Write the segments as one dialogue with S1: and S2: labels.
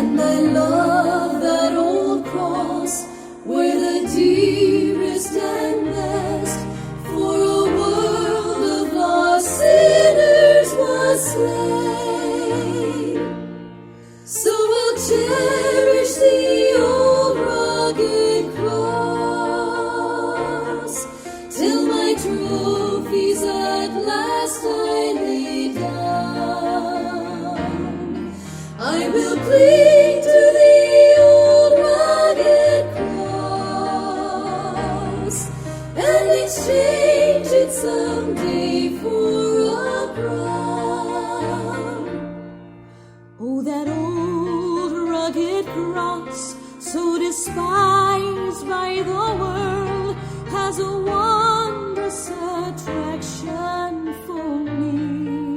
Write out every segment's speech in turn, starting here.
S1: And I love that old cross where the dearest and best for a world of lost sinners was slain. So I'll cherish the old rugged cross till my trophies at last I lay down. I will cling to the old rugged cross and exchange it someday for a crown. Oh, that old rugged cross, so despised by the world, has a wondrous attraction for me.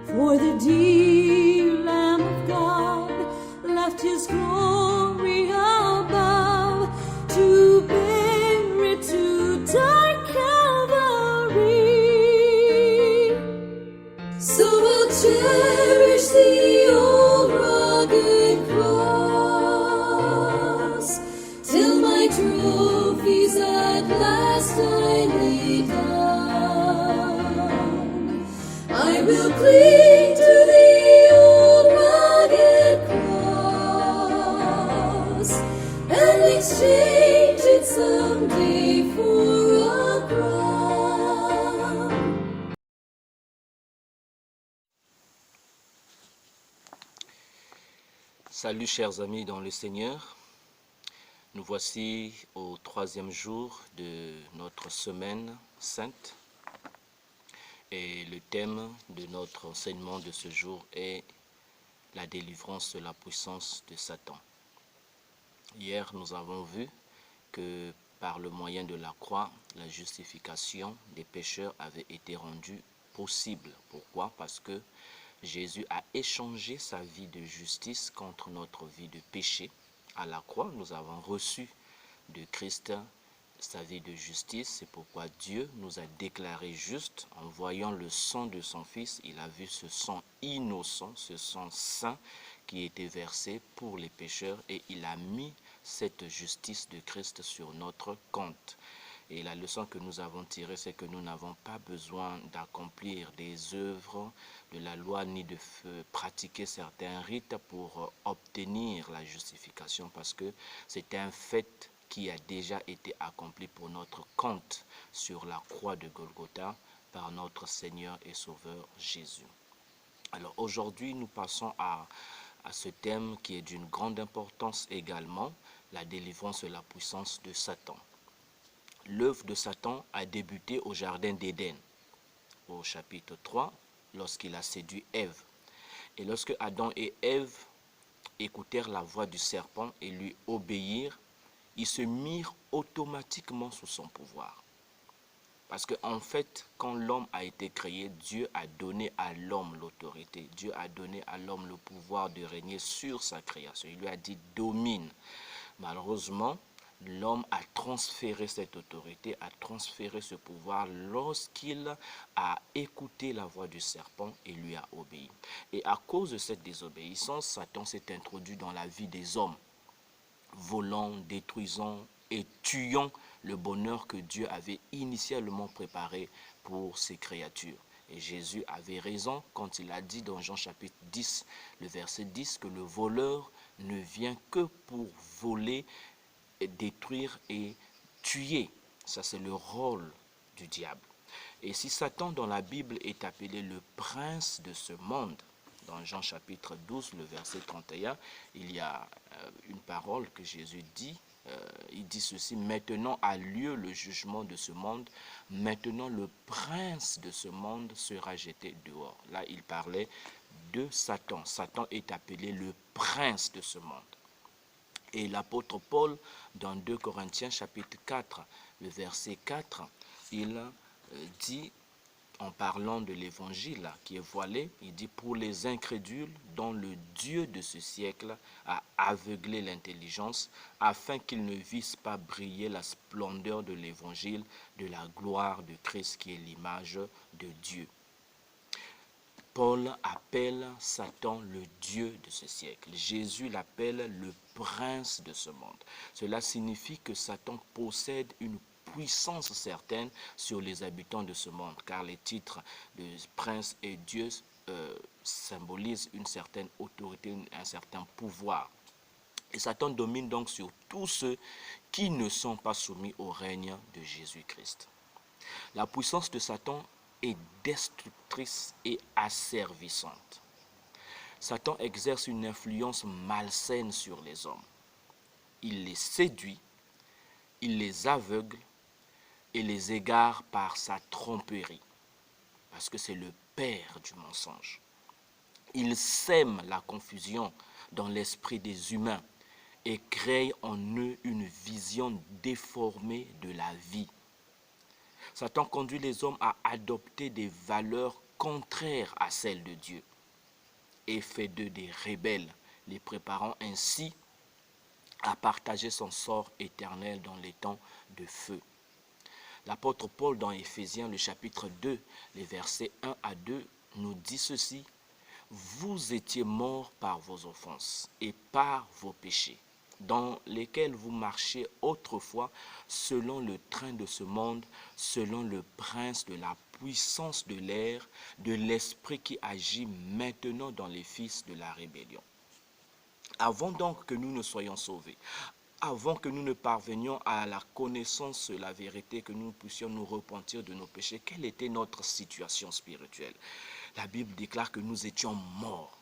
S1: For the dear Lamb of God left his glory above to bear it to dark Calvary. So I'll cherish the old rugged cross till my trophies at last I lay down. I will cling to the old rugged cross and exchange it someday for a crown.
S2: Salut chers amis dans le Seigneur, nous voici au 3e jour de notre semaine sainte et le thème de notre enseignement de ce jour est la délivrance de la puissance de Satan. Hier nous avons vu que par le moyen de la croix, la justification des pécheurs avait été rendue possible. Pourquoi? Parce que Jésus a échangé sa vie de justice contre notre vie de péché. À la croix, nous avons reçu de Christ sa vie de justice. C'est pourquoi Dieu nous a déclarés justes. En voyant le sang de son Fils, il a vu ce sang innocent, ce sang saint qui était versé pour les pécheurs et il a mis cette justice de Christ sur notre compte. Et la leçon que nous avons tirée, c'est que nous n'avons pas besoin d'accomplir des œuvres de la loi ni de pratiquer certains rites pour obtenir la justification parce que c'est un fait qui a déjà été accompli pour notre compte sur la croix de Golgotha par notre Seigneur et Sauveur Jésus. Alors aujourd'hui, nous passons à ce thème qui est d'une grande importance également, la délivrance de la puissance de Satan. L'œuvre de Satan a débuté au jardin d'Éden, au chapitre 3, lorsqu'il a séduit Ève. Et lorsque Adam et Ève écoutèrent la voix du serpent et lui obéirent, ils se mirent automatiquement sous son pouvoir. Parce qu'en fait, quand l'homme a été créé, Dieu a donné à l'homme l'autorité. Dieu a donné à l'homme le pouvoir de régner sur sa création. Il lui a dit « domine ». Malheureusement, l'homme a transféré cette autorité, a transféré ce pouvoir lorsqu'il a écouté la voix du serpent et lui a obéi. Et à cause de cette désobéissance, Satan s'est introduit dans la vie des hommes, volant, détruisant et tuant le bonheur que Dieu avait initialement préparé pour ses créatures. Et Jésus avait raison quand il a dit dans Jean chapitre 10, le verset 10, que le voleur ne vient que pour voler, détruire et tuer. Ça, c'est le rôle du diable. Et si Satan dans la Bible est appelé le prince de ce monde, dans Jean chapitre 12, le verset 31, il y a une parole que Jésus dit. Il dit ceci: maintenant a lieu le jugement de ce monde, maintenant le prince de ce monde sera jeté dehors. Là, il parlait de Satan. Satan est appelé le prince de ce monde. Et l'apôtre Paul, dans 2 Corinthiens chapitre 4, le verset 4, il dit, en parlant de l'évangile qui est voilé, il dit: pour les incrédules dont le Dieu de ce siècle a aveuglé l'intelligence, afin qu'ils ne vissent pas briller la splendeur de l'évangile, de la gloire de Christ qui est l'image de Dieu. Paul appelle Satan le Dieu de ce siècle. Jésus l'appelle le prince de ce monde. Cela signifie que Satan possède une puissance certaine sur les habitants de ce monde, car les titres de prince et Dieu symbolisent une certaine autorité, un certain pouvoir. Et Satan domine donc sur tous ceux qui ne sont pas soumis au règne de Jésus-Christ. La puissance de Satan est destructrice et asservissante. Satan exerce une influence malsaine sur les hommes. Il les séduit, il les aveugle et les égare par sa tromperie, parce que c'est le père du mensonge. Il sème la confusion dans l'esprit des humains et crée en eux une vision déformée de la vie. Satan conduit les hommes à adopter des valeurs contraires à celles de Dieu et fait d'eux des rebelles, les préparant ainsi à partager son sort éternel dans les temps de feu. L'apôtre Paul dans Éphésiens, le chapitre 2, les versets 1 à 2, nous dit ceci: « Vous étiez morts par vos offenses et par vos péchés, dans lesquels vous marchiez autrefois selon le train de ce monde, selon le prince de la puissance de l'air, de l'esprit qui agit maintenant dans les fils de la rébellion. » Avant donc que nous ne soyons sauvés, avant que nous ne parvenions à la connaissance de la vérité, que nous puissions nous repentir de nos péchés, quelle était notre situation spirituelle? La Bible déclare que nous étions morts.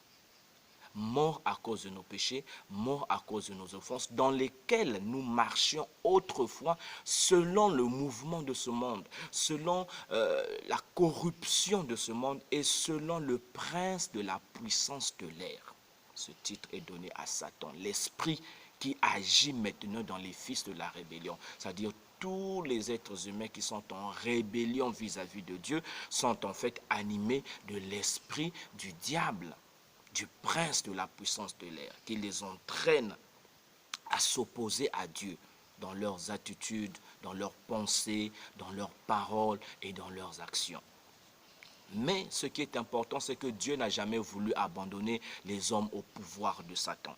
S2: Morts à cause de nos péchés, morts à cause de nos offenses, dans lesquelles nous marchions autrefois selon le mouvement de ce monde, selon la corruption de ce monde et selon le prince de la puissance de l'air. Ce titre est donné à Satan, l'esprit qui agit maintenant dans les fils de la rébellion, c'est-à-dire tous les êtres humains qui sont en rébellion vis-à-vis de Dieu sont en fait animés de l'esprit du diable, du prince de la puissance de l'air, qui les entraîne à s'opposer à Dieu dans leurs attitudes, dans leurs pensées, dans leurs paroles et dans leurs actions. Mais ce qui est important, c'est que Dieu n'a jamais voulu abandonner les hommes au pouvoir de Satan.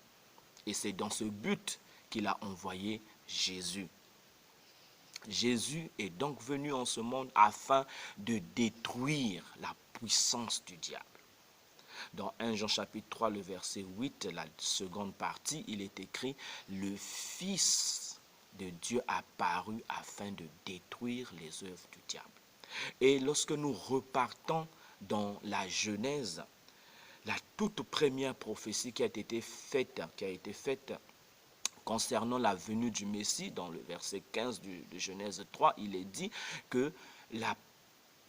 S2: Et c'est dans ce but qu'il a envoyé Jésus. Jésus est donc venu en ce monde afin de détruire la puissance du diable. Dans 1 Jean chapitre 3, le verset 8, la seconde partie, il est écrit « Le Fils de Dieu a paru afin de détruire les œuvres du diable ». Et lorsque nous repartons dans la Genèse, la toute première prophétie qui a été faite concernant la venue du Messie, dans le verset 15 de Genèse 3, il est dit que la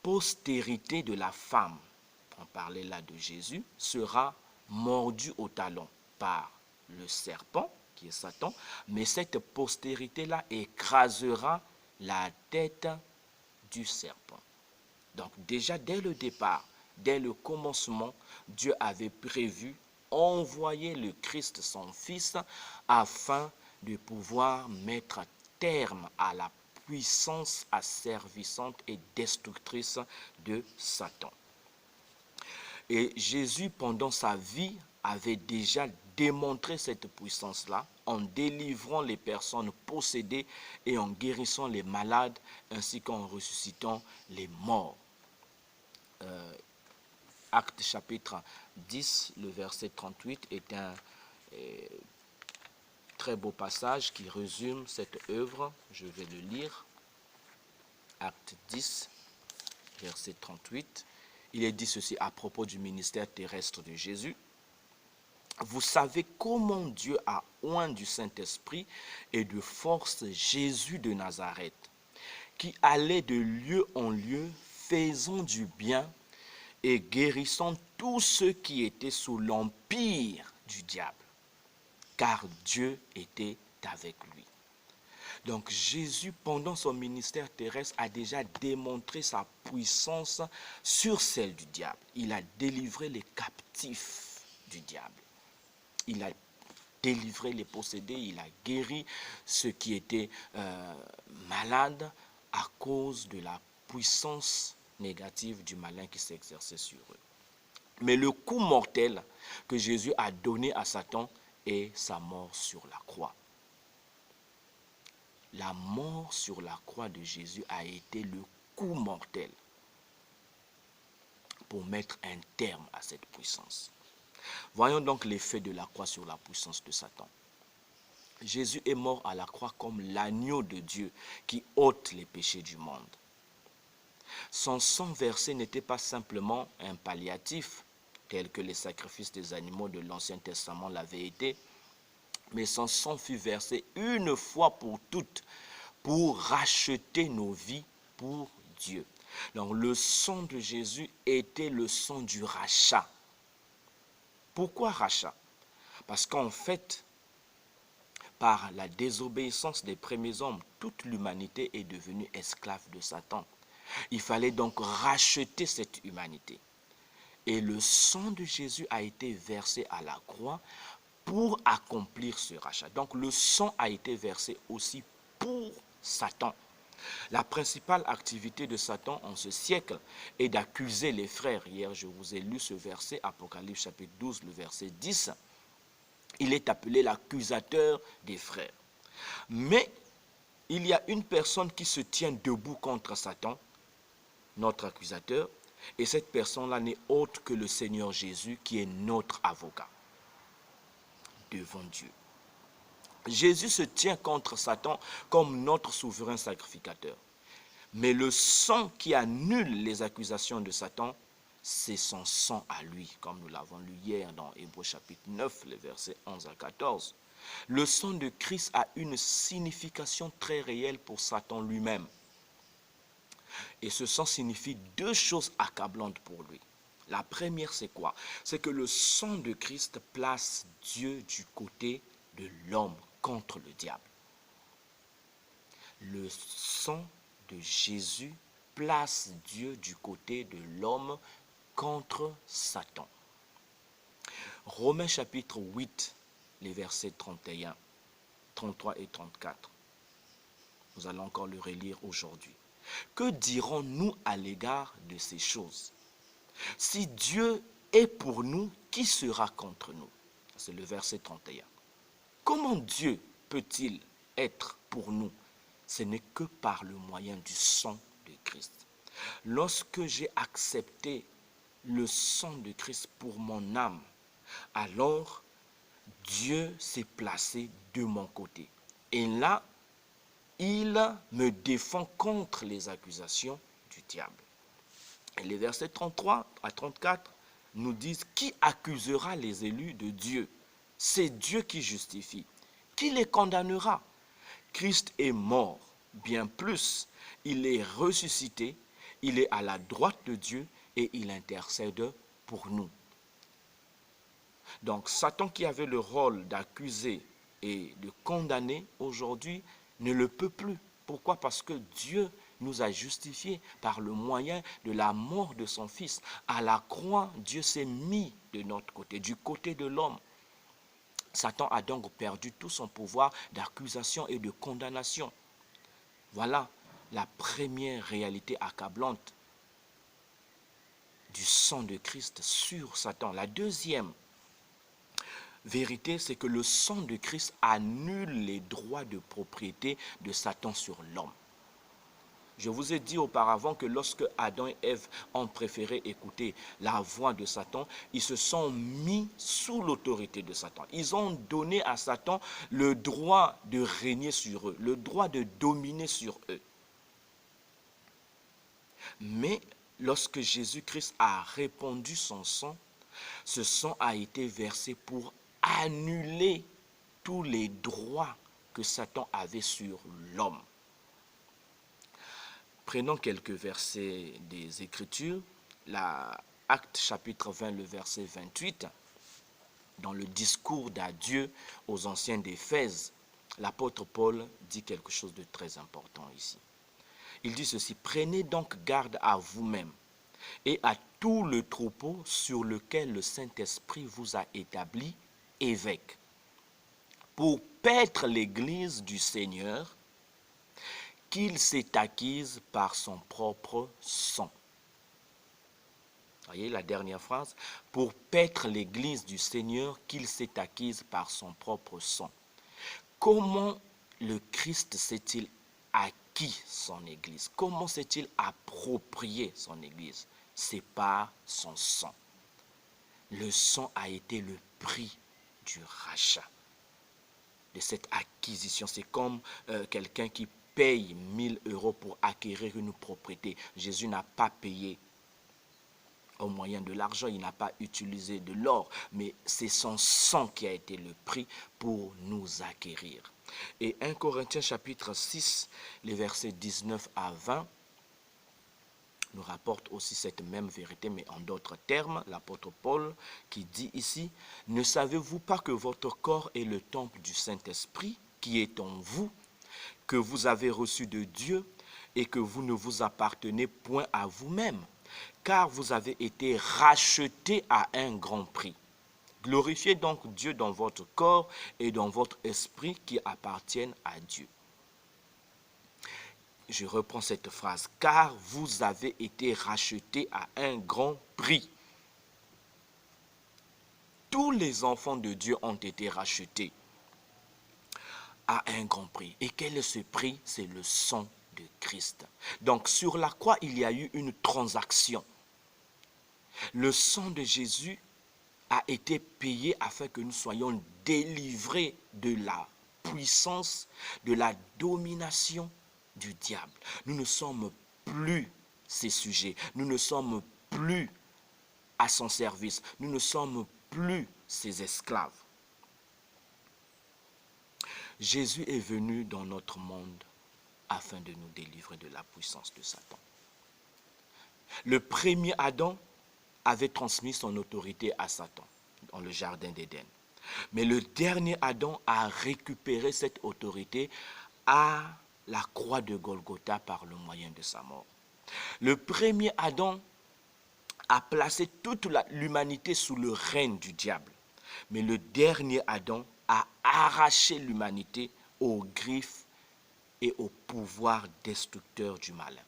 S2: postérité de la femme, on parlait là de Jésus, sera mordue au talon par le serpent, qui est Satan, mais cette postérité-là écrasera la tête du serpent. Donc déjà dès le départ, dès le commencement, Dieu avait prévu envoyer le Christ, son Fils, afin de pouvoir mettre terme à la puissance asservissante et destructrice de Satan. Et Jésus, pendant sa vie, avait déjà démontré cette puissance-là en délivrant les personnes possédées et en guérissant les malades ainsi qu'en ressuscitant les morts. Actes chapitre 10, le verset 38 est un très beau passage qui résume cette œuvre. Je vais le lire. Acte 10, verset 38. Il est dit ceci à propos du ministère terrestre de Jésus. Vous savez comment Dieu a oint du Saint-Esprit et de force Jésus de Nazareth, qui allait de lieu en lieu, faisant du bien et guérissant tous ceux qui étaient sous l'empire du diable, car Dieu était avec lui. Donc Jésus, pendant son ministère terrestre, a déjà démontré sa puissance sur celle du diable. Il a délivré les captifs du diable. Il a délivré les possédés, il a guéri ceux qui étaient malades à cause de la puissance négative du malin qui s'exerçait sur eux. Mais le coup mortel que Jésus a donné à Satan est sa mort sur la croix. La mort sur la croix de Jésus a été le coup mortel pour mettre un terme à cette puissance. Voyons donc l'effet de la croix sur la puissance de Satan. Jésus est mort à la croix comme l'agneau de Dieu qui ôte les péchés du monde. Son sang versé n'était pas simplement un palliatif, tel que les sacrifices des animaux de l'Ancien Testament l'avaient été, mais son sang fut versé une fois pour toutes pour racheter nos vies pour Dieu. Donc le sang de Jésus était le sang du rachat. Pourquoi rachat? Parce qu'en fait, par la désobéissance des premiers hommes, toute l'humanité est devenue esclave de Satan. Il fallait donc racheter cette humanité. Et le sang de Jésus a été versé à la croix pour accomplir ce rachat. Donc le sang a été versé aussi pour Satan. La principale activité de Satan en ce siècle est d'accuser les frères. Hier, je vous ai lu ce verset, Apocalypse chapitre 12, le verset 10. Il est appelé l'accusateur des frères. Mais il y a une personne qui se tient debout contre Satan, notre accusateur, et cette personne-là n'est autre que le Seigneur Jésus qui est notre avocat devant Dieu. Jésus se tient contre Satan comme notre souverain sacrificateur. Mais le sang qui annule les accusations de Satan, c'est son sang à lui, comme nous l'avons lu hier dans Hébreux chapitre 9, les versets 11 à 14. Le sang de Christ a une signification très réelle pour Satan lui-même. Et ce sang signifie deux choses accablantes pour lui. La première, c'est quoi? C'est que le sang de Christ place Dieu du côté de l'homme contre le diable. Le sang de Jésus place Dieu du côté de l'homme contre Satan. Romains chapitre 8, les versets 31, 33 et 34. Nous allons encore le relire aujourd'hui. Que dirons-nous à l'égard de ces choses? Si Dieu est pour nous, qui sera contre nous? C'est le verset 31. Comment Dieu peut-il être pour nous? Ce n'est que par le moyen du sang de Christ. Lorsque j'ai accepté le sang de Christ pour mon âme, alors Dieu s'est placé de mon côté. Et là, il me défend contre les accusations du diable. Et les versets 33 à 34 nous disent: qui accusera les élus de Dieu? C'est Dieu qui justifie. Qui les condamnera? Christ est mort, bien plus, il est ressuscité, il est à la droite de Dieu et il intercède pour nous. Donc Satan, qui avait le rôle d'accuser et de condamner, aujourd'hui ne le peut plus. Pourquoi? Parce que Dieu nous a justifiés par le moyen de la mort de son Fils. À la croix, Dieu s'est mis de notre côté, du côté de l'homme. Satan a donc perdu tout son pouvoir d'accusation et de condamnation. Voilà la première réalité accablante du sang de Christ sur Satan. La deuxième vérité, c'est que le sang de Christ annule les droits de propriété de Satan sur l'homme. Je vous ai dit auparavant que lorsque Adam et Ève ont préféré écouter la voix de Satan, ils se sont mis sous l'autorité de Satan. Ils ont donné à Satan le droit de régner sur eux, le droit de dominer sur eux. Mais lorsque Jésus-Christ a répandu son sang, ce sang a été versé pour annuler tous les droits que Satan avait sur l'homme. Prenons quelques versets des Écritures. Actes chapitre 20, le verset 28. Dans le discours d'adieu aux anciens d'Éphèse, l'apôtre Paul dit quelque chose de très important ici. Il dit ceci: prenez donc garde à vous-même et à tout le troupeau sur lequel le Saint-Esprit vous a établi évêque, pour paître l'Église du Seigneur, qu'il s'est acquise par son propre sang. Voyez la dernière phrase, pour paître l'église du Seigneur qu'il s'est acquise par son propre sang. Comment le Christ s'est-il acquis son église? Comment s'est-il approprié son église? C'est par son sang. Le sang a été le prix du rachat, de cette acquisition. C'est comme quelqu'un qui paye 1000 € pour acquérir une propriété. Jésus n'a pas payé au moyen de l'argent, il n'a pas utilisé de l'or, mais c'est son sang qui a été le prix pour nous acquérir. Et 1 Corinthiens chapitre 6, les versets 19 à 20, nous rapporte aussi cette même vérité, mais en d'autres termes, l'apôtre Paul qui dit ici, « Ne savez-vous pas que votre corps est le temple du Saint-Esprit qui est en vous, que vous avez reçu de Dieu et que vous ne vous appartenez point à vous-même, car vous avez été rachetés à un grand prix. Glorifiez donc Dieu dans votre corps et dans votre esprit qui appartiennent à Dieu. » Je reprends cette phrase, car vous avez été rachetés à un grand prix. Tous les enfants de Dieu ont été rachetés à un grand prix. Et quel est ce prix? C'est le sang de Christ. Donc sur la croix, il y a eu une transaction. Le sang de Jésus a été payé afin que nous soyons délivrés de la puissance, de la domination du diable. Nous ne sommes plus ses sujets, nous ne sommes plus à son service, nous ne sommes plus ses esclaves. Jésus est venu dans notre monde afin de nous délivrer de la puissance de Satan. Le premier Adam avait transmis son autorité à Satan dans le jardin d'Éden. Mais le dernier Adam a récupéré cette autorité à la croix de Golgotha par le moyen de sa mort. Le premier Adam a placé toute l'humanité sous le règne du diable. Mais le dernier Adam a arraché l'humanité aux griffes et au pouvoir destructeur du malin.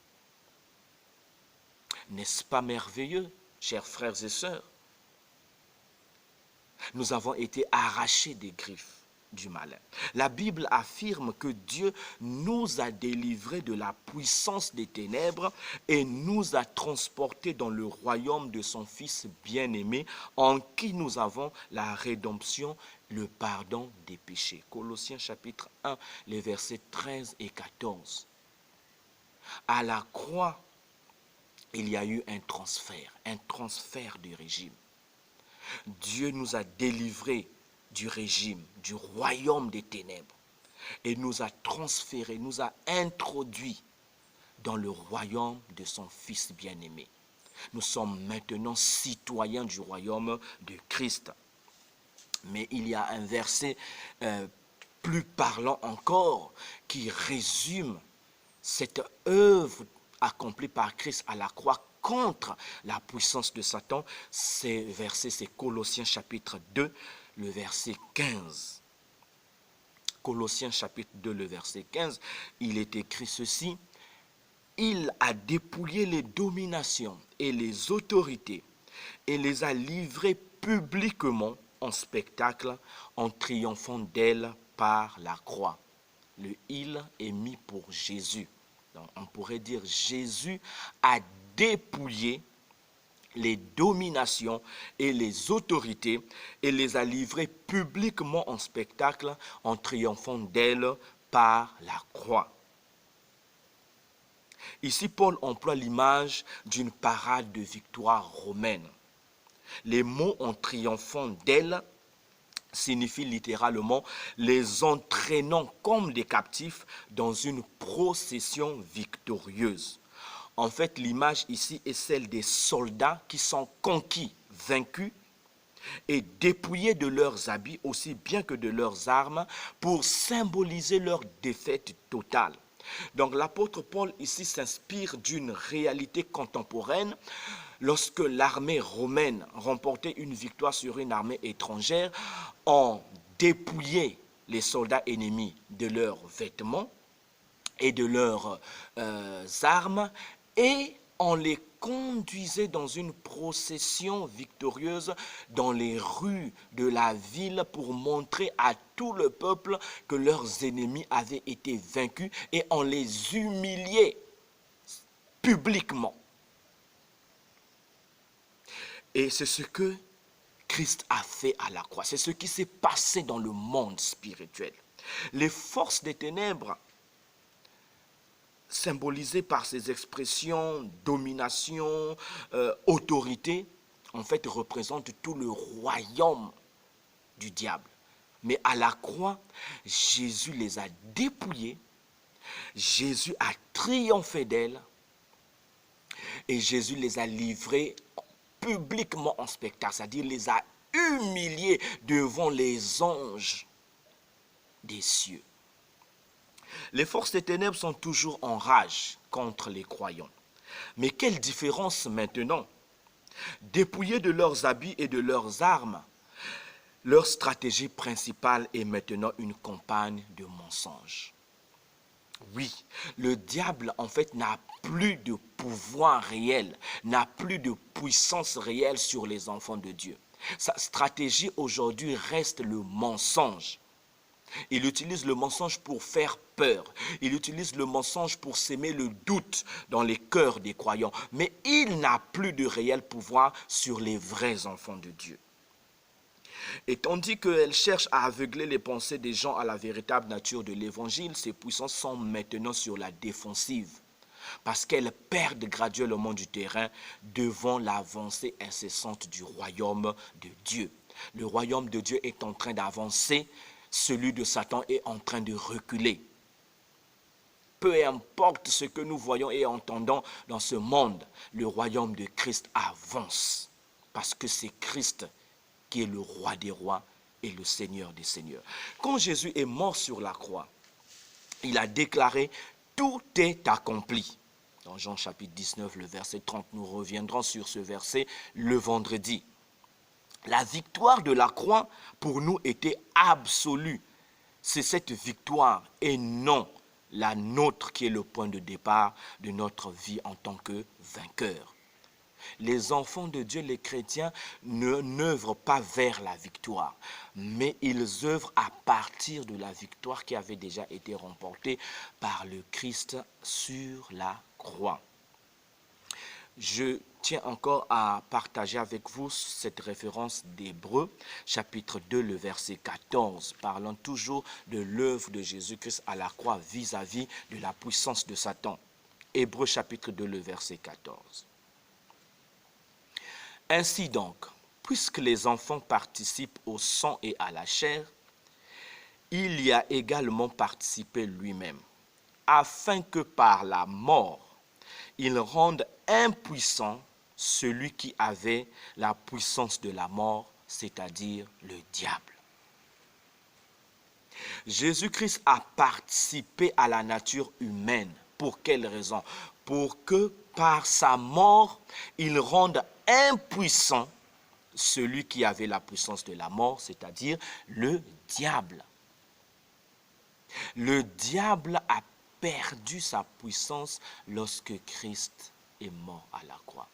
S2: N'est-ce pas merveilleux, chers frères et sœurs? Nous avons été arrachés des griffes du malin. La Bible affirme que Dieu nous a délivrés de la puissance des ténèbres et nous a transportés dans le royaume de son Fils bien-aimé, en qui nous avons la rédemption, le pardon des péchés. Colossiens chapitre 1, les versets 13 et 14. À la croix, il y a eu un transfert de régime. Dieu nous a délivrés du régime, du royaume des ténèbres, et nous a transférés, nous a introduits dans le royaume de son Fils bien-aimé. Nous sommes maintenant citoyens du royaume de Christ. Mais il y a un verset plus parlant encore qui résume cette œuvre accomplie par Christ à la croix contre la puissance de Satan. Ces versets, c'est Colossiens chapitre 2, le verset 15. Colossiens chapitre 2, le verset 15, il est écrit ceci: « Il a dépouillé les dominations et les autorités et les a livrées publiquement en spectacle en triomphant d'elles par la croix. » Le « il » est mis pour Jésus. Donc, on pourrait dire Jésus a dépouillé les dominations et les autorités et les a livrées publiquement en spectacle en triomphant d'elles par la croix. Ici, Paul emploie l'image d'une parade de victoire romaine. Les mots en triomphant d'elles signifient littéralement les entraînant comme des captifs dans une procession victorieuse. En fait, l'image ici est celle des soldats qui sont conquis, vaincus et dépouillés de leurs habits aussi bien que de leurs armes pour symboliser leur défaite totale. Donc l'apôtre Paul ici s'inspire d'une réalité contemporaine. Lorsque l'armée romaine remportait une victoire sur une armée étrangère, on dépouillait les soldats ennemis de leurs vêtements et de leurs armes, et on les conduisait dans une procession victorieuse dans les rues de la ville pour montrer à tout le peuple que leurs ennemis avaient été vaincus et on les humiliait publiquement. Et c'est ce que Christ a fait à la croix. C'est ce qui s'est passé dans le monde spirituel. Les forces des ténèbres, symbolisées par ces expressions domination, autorité, en fait représentent tout le royaume du diable. Mais à la croix, Jésus les a dépouillés, Jésus a triomphé d'elles et Jésus les a livrés publiquement en spectacle, c'est-à-dire les a humiliés devant les anges des cieux. Les forces des ténèbres sont toujours en rage contre les croyants. Mais quelle différence maintenant? Dépouillés de leurs habits et de leurs armes, leur stratégie principale est maintenant une campagne de mensonges. Oui, le diable en fait n'a plus de pouvoir réel, n'a plus de puissance réelle sur les enfants de Dieu. Sa stratégie aujourd'hui reste le mensonge. Il utilise le mensonge pour faire peur. Il utilise le mensonge pour s'aimer le doute dans les cœurs des croyants. Mais il n'a plus de réel pouvoir sur les vrais enfants de Dieu. Et tandis qu'elle cherche à aveugler les pensées des gens à la véritable nature de l'évangile, ses puissances sont maintenant sur la défensive. Parce qu'elles perdent graduellement du terrain devant l'avancée incessante du royaume de Dieu. Le royaume de Dieu est en train d'avancer, celui de Satan est en train de reculer. Peu importe ce que nous voyons et entendons dans ce monde, le royaume de Christ avance. Parce que c'est Christ qui est le roi des rois et le Seigneur des seigneurs. Quand Jésus est mort sur la croix, il a déclaré « Tout est accompli ». Dans Jean chapitre 19, le verset 30, nous reviendrons sur ce verset le vendredi. La victoire de la croix, pour nous, était absolue. C'est cette victoire et non la nôtre qui est le point de départ de notre vie en tant que vainqueur. Les enfants de Dieu, les chrétiens, n'œuvrent pas vers la victoire, mais ils œuvrent à partir de la victoire qui avait déjà été remportée par le Christ sur la croix. Je tiens encore à partager avec vous cette référence d'Hébreux, chapitre 2, le verset 14, parlant toujours de l'œuvre de Jésus-Christ à la croix vis-à-vis de la puissance de Satan. Hébreux, chapitre 2, le verset 14. Ainsi donc, puisque les enfants participent au sang et à la chair, il y a également participé lui-même, afin que par la mort, il rende impuissant celui qui avait la puissance de la mort, c'est-à-dire le diable. Jésus-Christ a participé à la nature humaine. Pour quelle raison? Pour que par sa mort, il rende impuissant celui qui avait la puissance de la mort, c'est-à-dire le diable. Le diable a perdu sa puissance lorsque Christ est mort à la croix.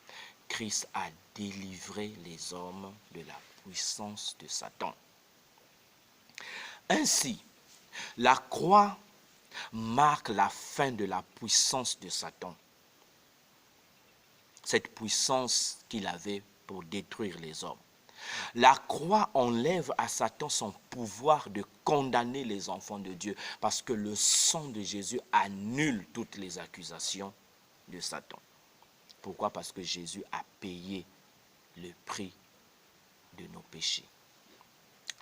S2: Christ a délivré les hommes de la puissance de Satan. Ainsi, la croix marque la fin de la puissance de Satan. Cette puissance qu'il avait pour détruire les hommes. La croix enlève à Satan son pouvoir de condamner les enfants de Dieu parce que le sang de Jésus annule toutes les accusations de Satan. Pourquoi? Parce que Jésus a payé le prix de nos péchés.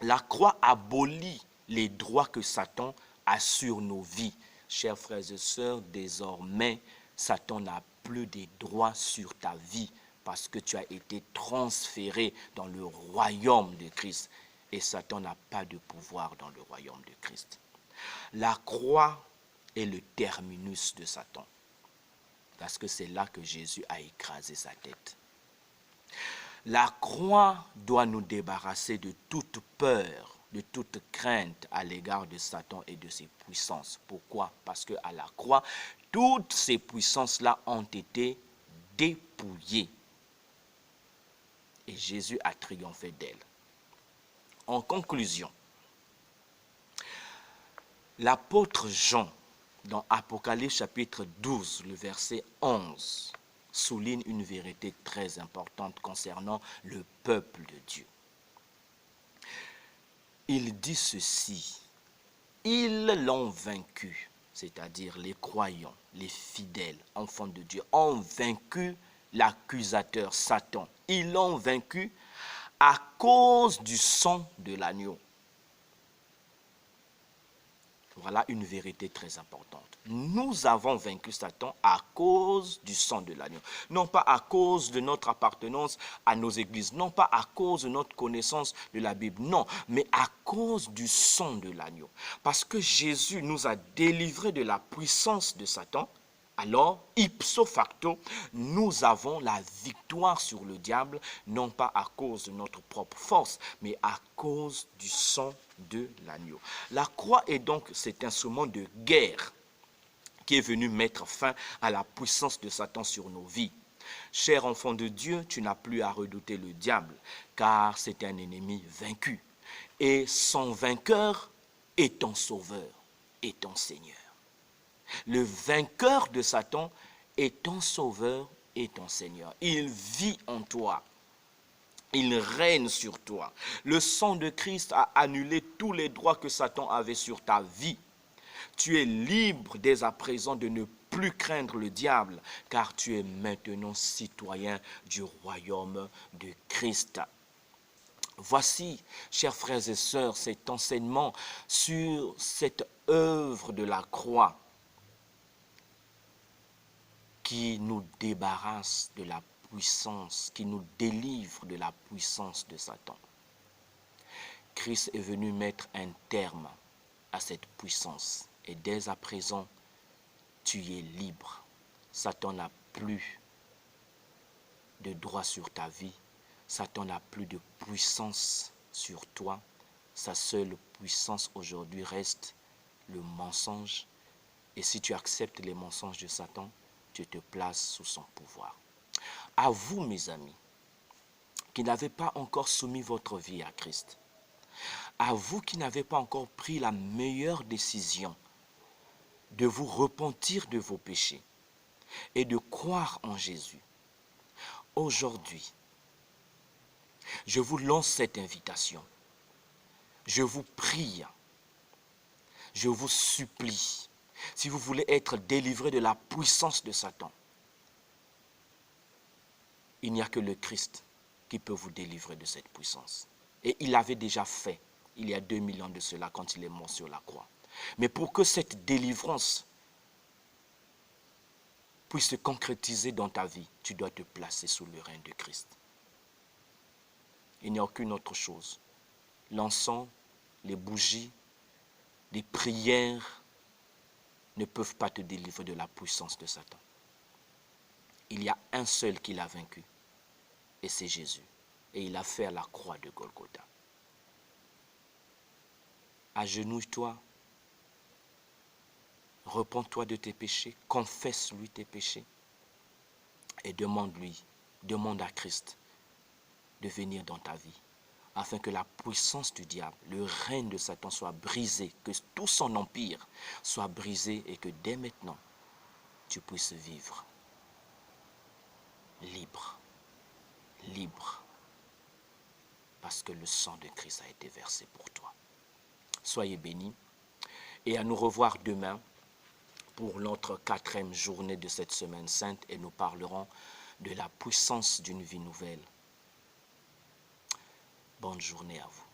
S2: La croix abolit les droits que Satan a sur nos vies. Chers frères et sœurs, désormais, Satan n'a plus des droits sur ta vie parce que tu as été transféré dans le royaume de Christ. Et Satan n'a pas de pouvoir dans le royaume de Christ. La croix est le terminus de Satan. Parce que c'est là que Jésus a écrasé sa tête. La croix doit nous débarrasser de toute peur, de toute crainte à l'égard de Satan et de ses puissances. Pourquoi? Parce qu'à la croix, toutes ces puissances-là ont été dépouillée. Et Jésus a triomphé d'elle. En conclusion, l'apôtre Jean, dans Apocalypse chapitre 12, le verset 11, souligne une vérité très importante concernant le peuple de Dieu. Il dit ceci: ils l'ont vaincu, c'est-à-dire les croyants, les fidèles, enfants de Dieu, ont vaincu l'accusateur Satan. Ils l'ont vaincu à cause du sang de l'agneau. Voilà une vérité très importante. Nous avons vaincu Satan à cause du sang de l'agneau. Non pas à cause de notre appartenance à nos églises, non pas à cause de notre connaissance de la Bible, non, mais à cause du sang de l'agneau. Parce que Jésus nous a délivrés de la puissance de Satan, alors, ipso facto, nous avons la victoire sur le diable, non pas à cause de notre propre force, mais à cause du sang de l'agneau. La croix est donc cet instrument de guerre qui est venu mettre fin à la puissance de Satan sur nos vies. Cher enfant de Dieu, tu n'as plus à redouter le diable, car c'est un ennemi vaincu. Et son vainqueur est ton sauveur et ton Seigneur. Le vainqueur de Satan est ton sauveur et ton Seigneur. Il vit en toi. Il règne sur toi. Le sang de Christ a annulé tous les droits que Satan avait sur ta vie. Tu es libre dès à présent de ne plus craindre le diable, car tu es maintenant citoyen du royaume de Christ. Voici, chers frères et sœurs, cet enseignement sur cette œuvre de la croix qui nous débarrasse de la puissance, qui nous délivre de la puissance de Satan. Christ est venu mettre un terme à cette puissance. Et dès à présent, tu es libre. Satan n'a plus de droit sur ta vie. Satan n'a plus de puissance sur toi. Sa seule puissance aujourd'hui reste le mensonge. Et si tu acceptes les mensonges de Satan, tu te places sous son pouvoir. À vous, mes amis, qui n'avez pas encore soumis votre vie à Christ, à vous qui n'avez pas encore pris la meilleure décision de vous repentir de vos péchés et de croire en Jésus, aujourd'hui, je vous lance cette invitation. Je vous prie, je vous supplie, si vous voulez être délivré de la puissance de Satan, il n'y a que le Christ qui peut vous délivrer de cette puissance. Et il l'avait déjà fait il y a 2000 ans de cela quand il est mort sur la croix. Mais pour que cette délivrance puisse se concrétiser dans ta vie, tu dois te placer sous le règne de Christ. Il n'y a aucune autre chose. L'encens, les bougies, les prières ne peuvent pas te délivrer de la puissance de Satan. Il y a un seul qui l'a vaincu, et c'est Jésus. Et il l'a fait à la croix de Golgotha. Agenouille-toi, repens-toi de tes péchés, confesse-lui tes péchés et demande-lui, demande à Christ de venir dans ta vie afin que la puissance du diable, le règne de Satan soit brisé, que tout son empire soit brisé et que dès maintenant, tu puisses vivre libre, libre, parce que le sang de Christ a été versé pour toi. Soyez bénis et à nous revoir demain pour notre 4e journée de cette semaine sainte et nous parlerons de la puissance d'une vie nouvelle. Bonne journée à vous.